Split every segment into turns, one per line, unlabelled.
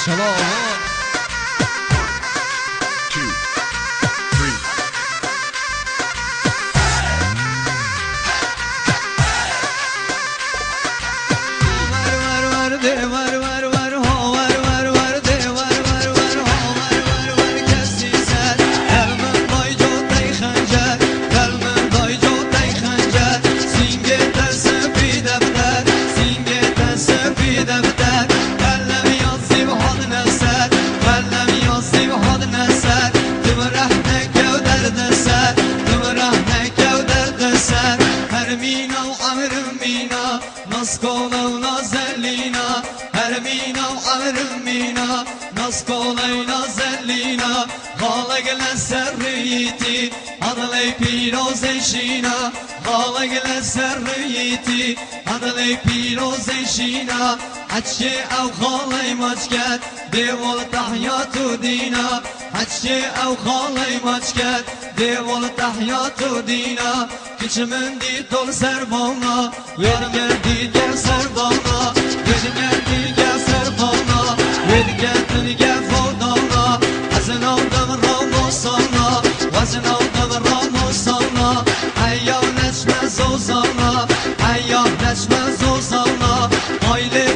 سلام. حجي او خالي ماچكت ديوال تحيات دينا حجي او خالي ماچكت ديوال تحيات دينا كش من دي طول سربانا ويرجع ديجا سربانا ويرجع ديجا سربانا ويرجع ديجا فودانا حسن او دم راموسانا وزن او دم راموسانا حيا نجم زوزانا حيا نجم زوزانا هايلي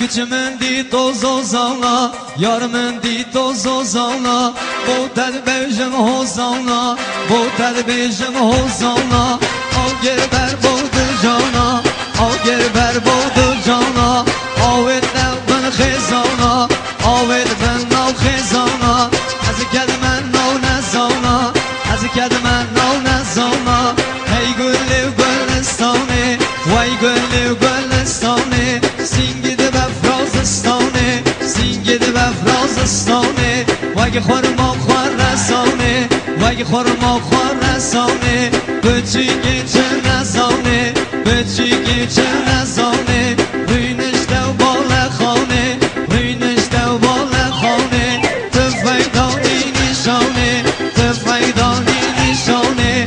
كش من دي توزو زونا يار من دي توزو زونا بوتد بيجم هو زونا بوتد بيجم هو زونا او گربر بود جانا او گربر بود جانا اوید نو خزانا اوید نو خزانا از کد من نو نزانا از کد من نو نزانا هی گل گلستانه وای گل گلستانه سینگید بفرازستانه سینگید بفرازستانه وای خورما خور رسانه وای خورما خور رسانه بچیگی چه نزانه بچیگی چه نزانه روینش دو بال خانه روینش دو بال خانه تفیدانی نشانه تفیدانی نشانه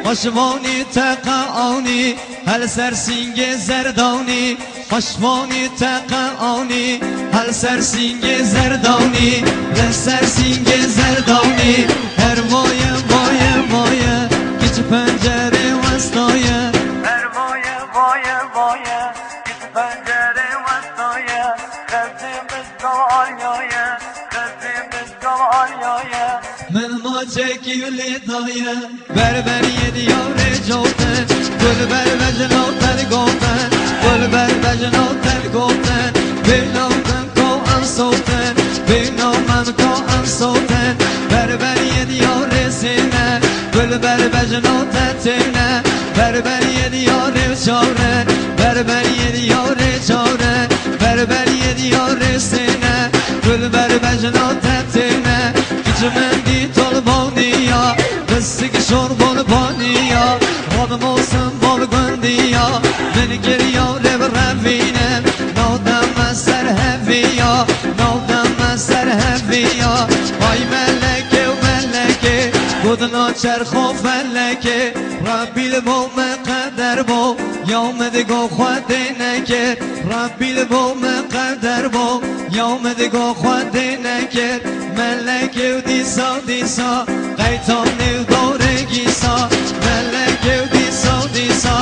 خوشوانی تقعانی هل سرسینگ زردانی خوشوانی تقعانی هل سرسینگ زردانی هل سرسینگ زردانی هر وایه وایه وایه گیت پنجره وستایه
هر وایه وایه وایه گیت پنجره وستایه خزیم بزگام آلیایه خزیم بزگام آلیایه
من ما çekivli dayı Berberiye diyavre çoğuten Gül berbecin o tel goten Gül berbecin o tel goten Binavdan ko an soğuten Binavdan ko an soğuten Berberiye diyavre sine Gül berbecin o tetine Berberiye diyavre çavre Berberiye diyavre çavre Berberiye diyavre sine Gül berbecin o tetine Cimendî tolbaniya Kısık şorbon baniya Odım olsun bol göndiya Beni geriya rev revinem Navdem ser heviya Navdem ser heviya Ay meleke meleke Kudna çerxo felleke Rabbil bol me kader bol Yavmedi go khwadineke Rabbil bol me kader bol Yavmedi go khwadineke Meleke u disa disa Qaytan nev dore gisa Meleke u disa disa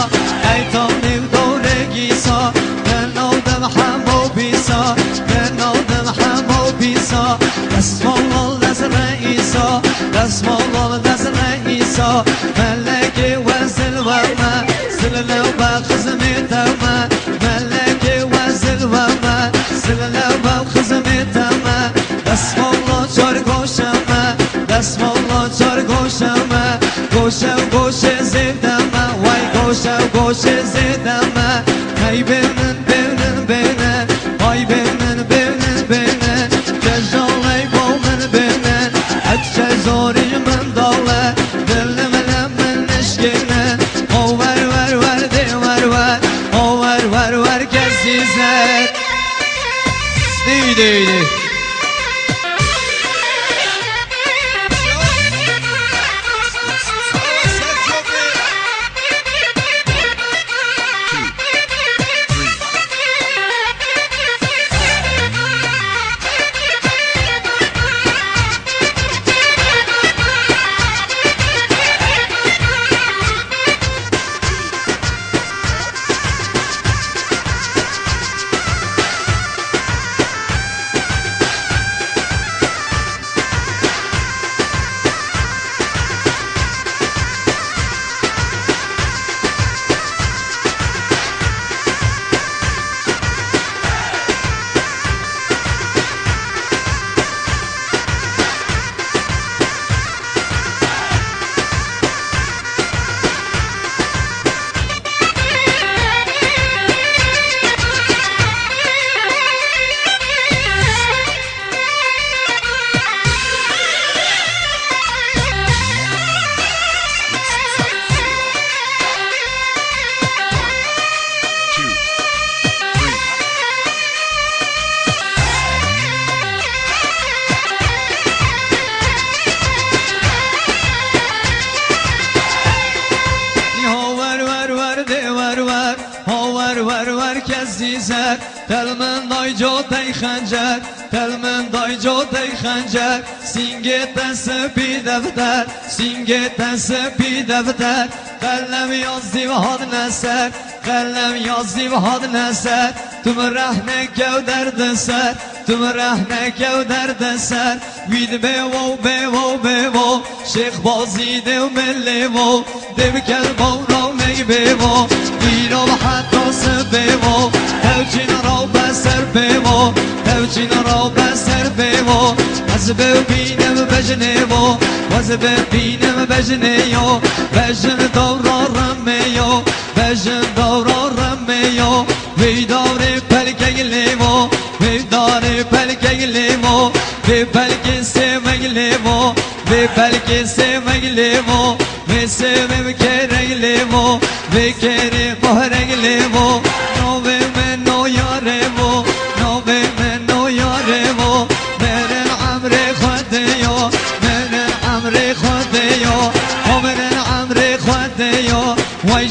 Qaytan nev dore gisa Ben aldım hamo bisa Ben aldım hamo bisa Desmolol desre İsa Desmolol desre İsa Meleke ve zil verme Zille ve kızımı tevme Meleke ve zil verme Zille ve kızımı tevme Desmolol çar goşeme Desmolol çar goşeme Goşev goşe zevdeme Vay goşev goşe zevdeme Hey benim benim benim Ay benim benim benim Cezalay bolmen benim Ekçe zorimin dağla Dillimle men eşkine O ver ver ver de ver ver O ver ver ver gezizler Stevie Zizer Telmen dayco tey xencer Telmen dayco tey xencer Singetten sepi defter Singetten sepi defter Kallem yazdi ve had neser Kallem yazdi ve had neser Tüm rahne kevder deser Tüm rahne kevder deser Vid bevo bevo bevo Şeyh bazi dev mellevo Dev kel bavrav mey bevo Virav hatta sebevo Tevcin rav beser bevo Tevcin rav beser bevo Azbev binem bejnevo Azbev binem bejneyo Bejn davra rammeyo Bejn davra rammeyo Veydavre pelkeglevo Veydavre pelkeglevo Ve pelke seveglevo Ve pelke seveglevo Ve sevem kereglevo Ve kere kohreglevo No ve men no yarevo No ve men no yarevo Meren amre khodeyo Meren amre khodeyo O meren amre khodeyo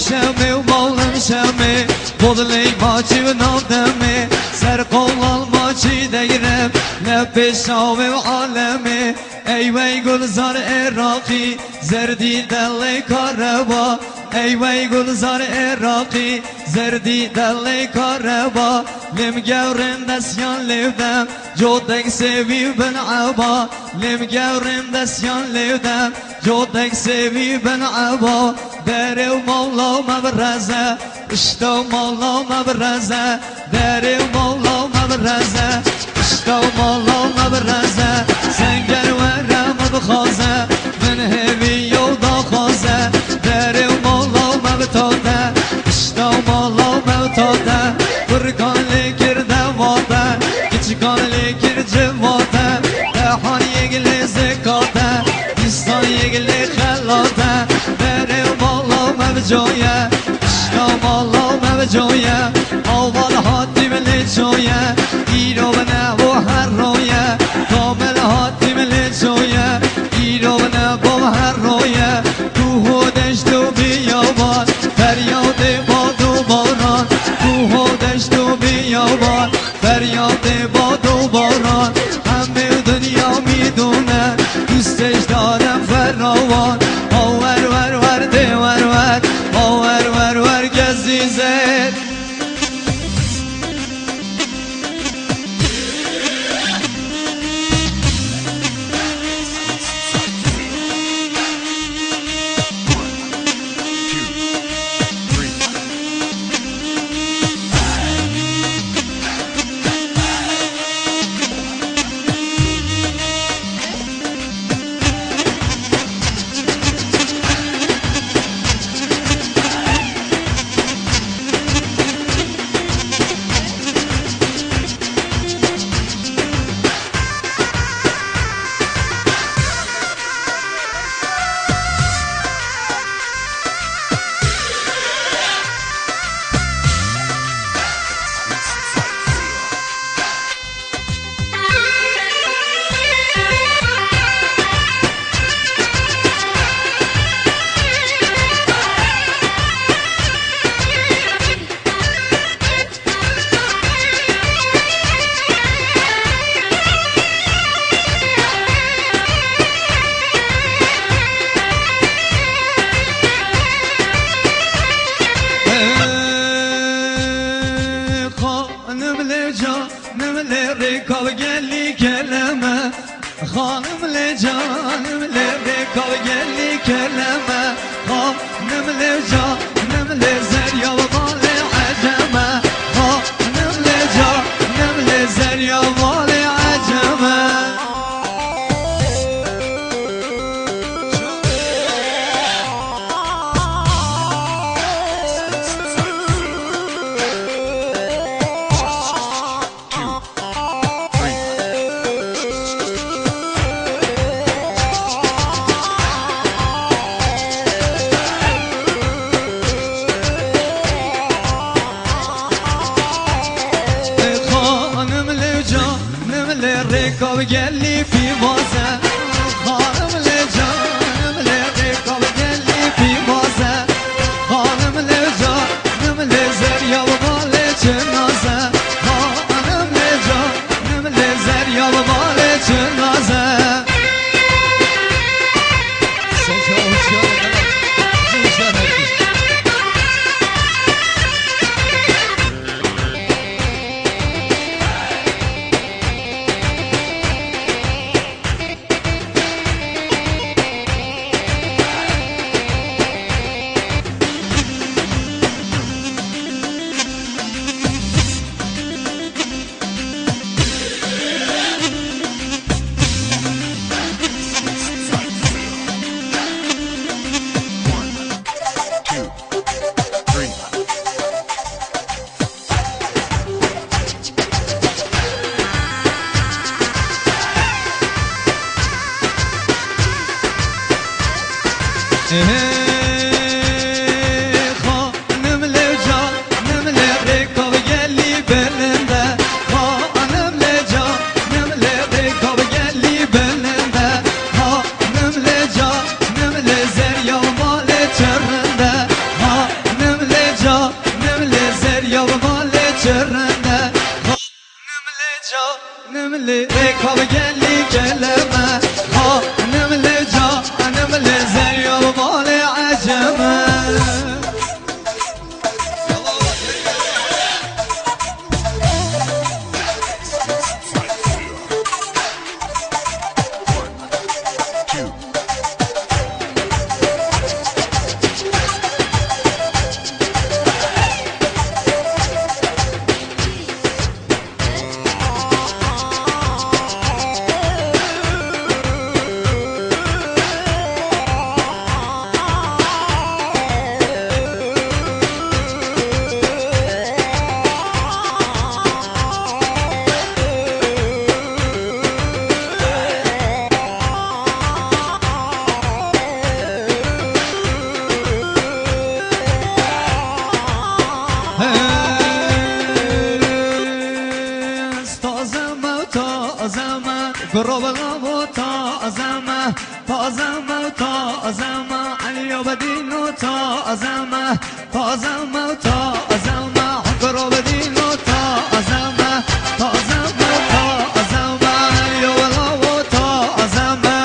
شمی و مالم شمی بودلی ما چی و نادمی سر قولال ما چی دیرم نپیشاوی و عالمی ای وی گلزار عراقی زردی دل کاربا ای وی گلزار عراقی زردی دل کاربا لم گورن دستیان لیودم جودک سوی بن عبا لم گورن دستیان لیودم جودک سوی بن عبا دره و مولا مبرزه اشتا مولا مبرزه دره و مولا مبرزه اشتا مولا مبرزه سنگر و رم بخوازه من هوی و دا خوازه دره و مولا مبتاده اشتا مولا مبتاده برکان لیکرده واده کچکان لیکر جواده دهان یگلی زکاته دستان یگلی خلاده دره و مولا مبجایه اشتا مولا مبجایه اول حاتی ملی جایه ایرو بنه و هر رویه کامل حاتی ملی جایه ایرو بنه با هر رویه کوه و دشت و بیابان فریاد باد و باران کوه و دشت و بیابان فریاد باد و باران همه دنیا میدونه دوستش دارم فراوان آور ور ور ده ور ور آور ور ور گزیزه رکاب گلی کلمه خانم لجانم رکاب گلی کلمه خانم لجانم لزریا و مال عجمه خانم لجانم لزریا و مال عجمه رکاب گلی پی بازه خانم لجانم رکاب گلی پی بازه خانم لجانم لزریا و مال چنازه خانم لجانم لزریا و مال چنازه جا نملی زریا و مال چرنده نملی جا نملی ریکا و گلی کلمه نملی جا نملی زریا و مال عجمه قربنا وتعزمه تعزمه وتعزمه علي وبدين وتعزمه تعزمه وتعزمه قرب دين وتعزمه تعزمه وتعزمه علي وتعزمه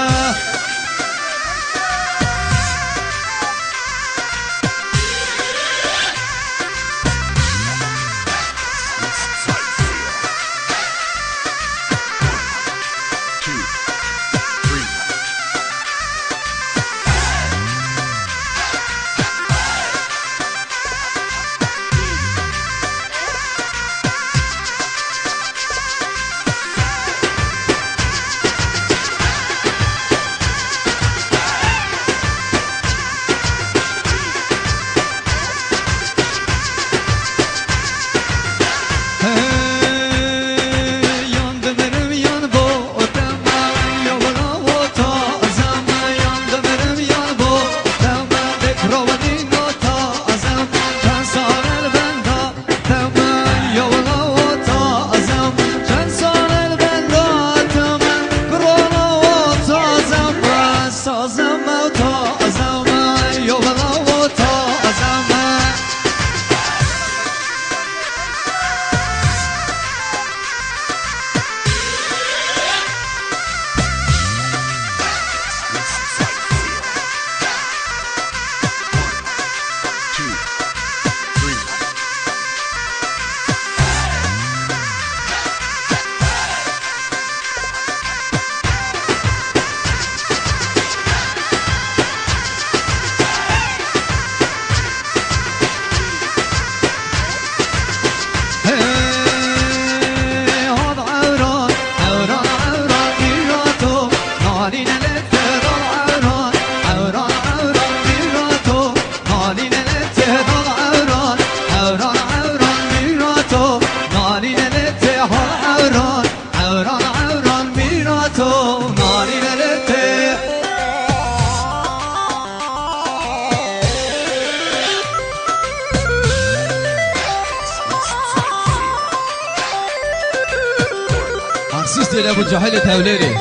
مخصوص لأبو جهل توليري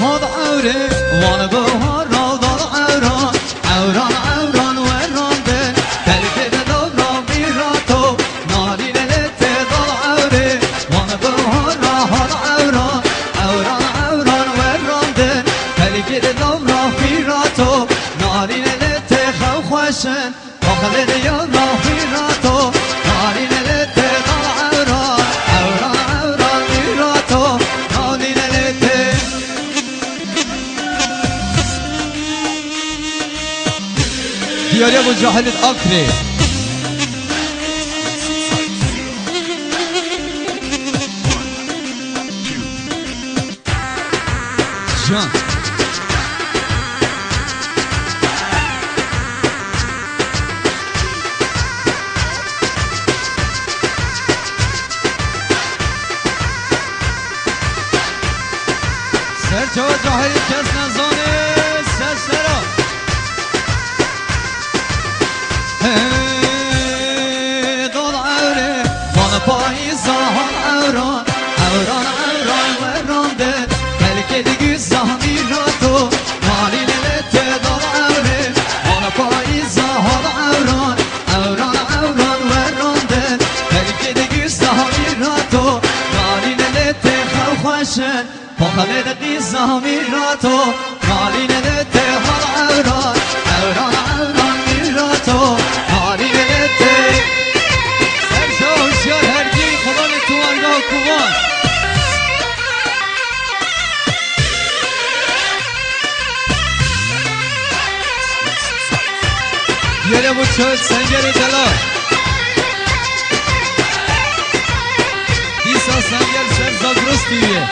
هذا عوري وانا بهار روضان عوران عوران عوران وران دل تلقيت دوران بيراتو ناري للت ضل عوري وانا بهار هذا عوران عوران عوران وران دل تلقيت دوران بيراتو ناري للت خو خوشن وخلد يوران بيراتو ناري للت ضل عوران عوران عوران بيراتو ناري للت دياري ابو جهل الاكري جان سرچه و جاهلی کس نزانه سسرا دول عوره مال پاییزا هم عوران عوران عوران ورانده بلکه دیگه زهمی را تو مالی لبته دول عوره مال پاییزا هم عوران عوران عوران ورانده بلکه دیگه زهمی را تو مالی لبته خوشن پاکه دیگه زهمی را تو مالی لبته حال عوران عوران عوران میرا تو مالی لبته سرزا هوشیار هرگی خدا تو آرگاه کوان یه بود شد سنگر دلار دیسا سنگر سرزا درستیه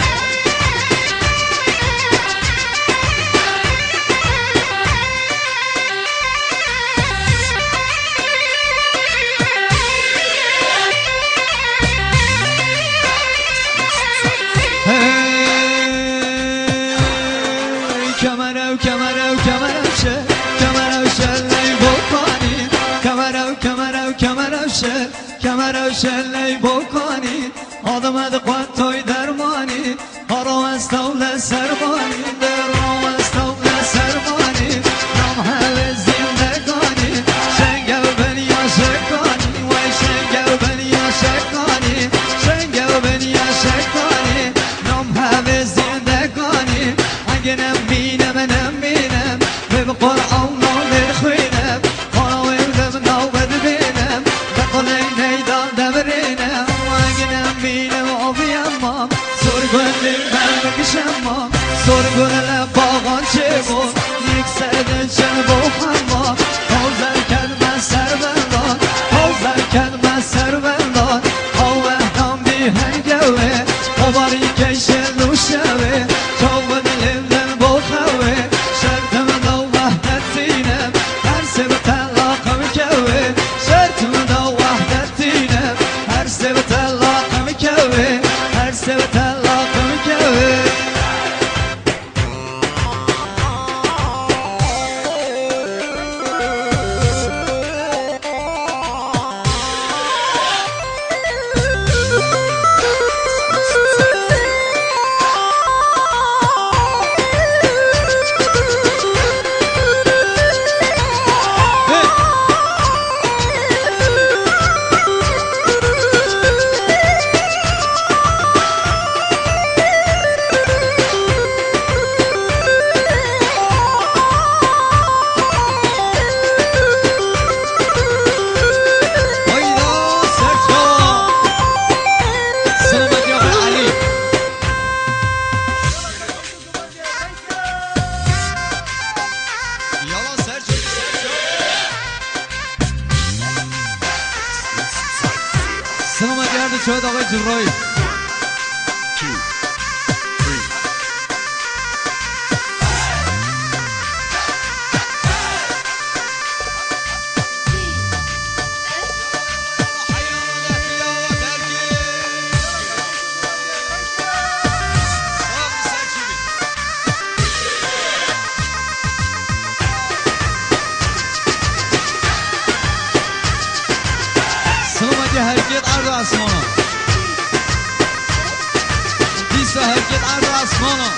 کمرو کمرو کمرو شه کمرو شلی بکنید کمرو کمرو کمرو شه کمرو شلی بکنید آدم از قوت توی درمانی هارو از طول سربانی درام از طول سربانی نام هل زندگانی شنگو بنیا شکانی وی شنگو بنیا شکانی شنگو بنیا شکانی نام هل زندگانی اگه نمینم نمینم به قرآن نامر خوینم خانویم دم نوبت بینم دقلی نیدان دبرینم اگه نمینم آبیم ما سرگونیم من بکشم ما سرگون لباغان چه بود یک سرد چن بخم ما حوزر کن من سر بندان حوزر کن من سر بندان آوه نام بی هنگوه خباری کشن نوشوه چوب دلیم دل بخوه شرطم دو وحدتینم هر سه به طلاقم کوه شرطم دو وحدتینم هر سه به طلاقم کوه هر سه به طلاقم کوه سلامت گرد شد آقای جبرایی سلامتی حرکت عرض آسمانا دیسا حرکت عرض آسمانا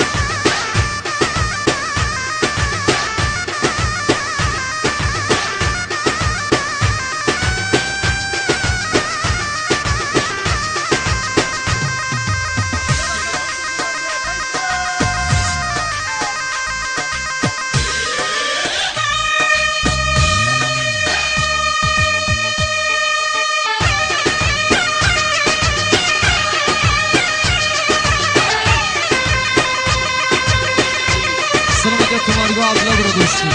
سلامتی تمارگاه عبدالله برو دوستی